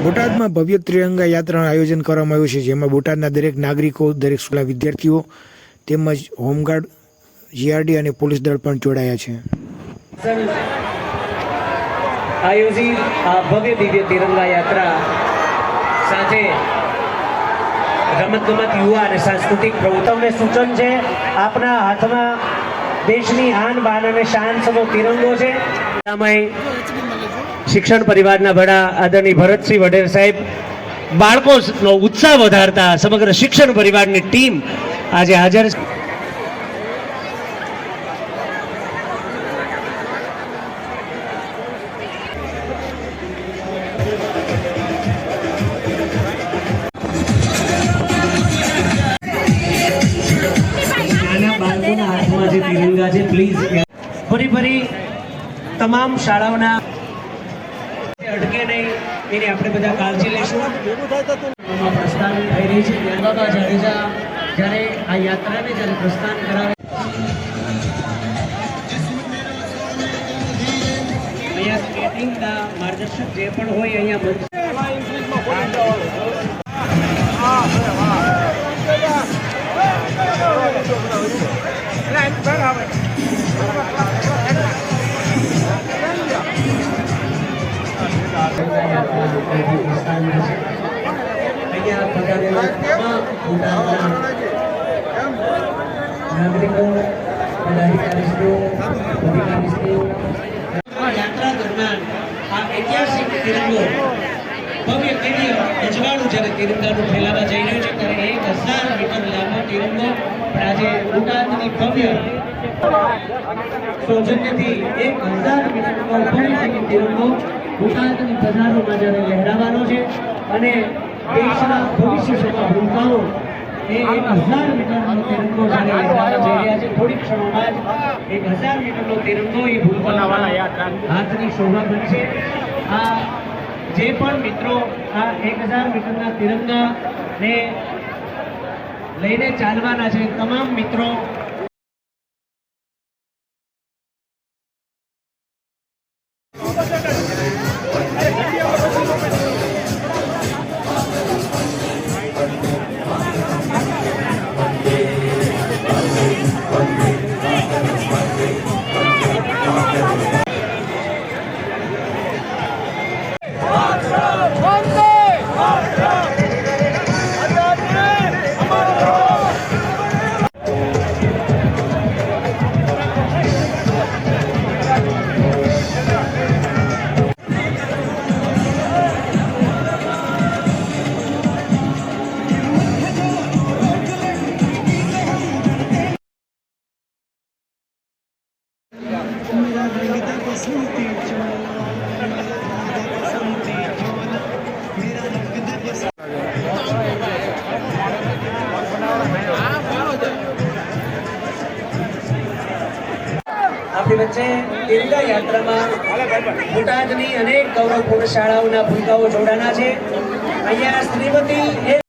બોટાદમાં ભવ્ય ત્રિરંગા યાત્રાનું આયોજન કરવામાં આવ્યું છે, જેમાં બોટાદના દરેક નાગરિકો, દરેક સ્કૂલના વિદ્યાર્થીઓ તેમજ હોમગાર્ડ, જીઆરડી અને પોલીસ દળ પણ જોડાયા છે. આયોજિત આ ભવ્ય દિવ્ય તિરંગા યાત્રા સાથે રમતગમત, યુવા અને સાંસ્કૃતિક પ્રવૃત્તિઓને સૂચન છે. આપના હાથમાં દેશની આન બાન અને શાન સમો તિરંગો છે. શિક્ષણ પરિવારના વડા આદરણીય ભરતસિંહ વઢેર સાહેબ બાળકોનો ઉત્સાહ વધારતા સમગ્ર શિક્ષણ પરિવારની ટીમ આજે હાજર છે. નાના બાળકોના હાથમાં જે તિરંગા છે, પ્લીઝ ફરી તમામ શાળાઓના અટકે નહીં એની આપણે બધા કાળજી લઈશું. પ્રસ્થાન થઈ રહી છે. બાબા જાડેજા જ્યારે આ યાત્રાને જ્યારે પ્રસ્થાન કરાવે, અહીંયા સ્કેટિંગના માર્ગદર્શક જે પણ હોય નાગરિકો, પદાધિકારીઓ, યાત્રા દરમિયાન આ ઐતિહાસિક તિરંગો ભવ્ય અજવાળું જ્યારે તિરંગાનું ફેલાવા જઈ રહ્યું છે ત્યારે 1000 મીટર લાંબો તિરંગો આજે બોટાદની ભવ્ય સૌજન્યથી 1000 મીટરનો ભવ્ય તિરંગો બોટાદની બજારોમાં જ્યારે લહેરાવાનો છે અને દેશના ભવિષ્ય સભા ભૂમિકાઓ એ 1000 મીટરનો તિરંગો જ્યારે લહેરાવા જઈ રહ્યા છે. થોડી ક્ષણોમાં જ 1000 મીટરનો તિરંગો એ ભૂમિકાઓના હાથની શોભા બનશે. આ જે પણ મિત્રો આ 1000 મીટરના તિરંગાને લઈને ચાલવાના છે, તમામ મિત્રો આપણી વચ્ચે તિરંગા યાત્રામાં બોટાદની અનેક ગૌરવપૂર્ણ શાળાઓના ભૂમિકાઓ જોડાના છે. અહીંયા શ્રીમતી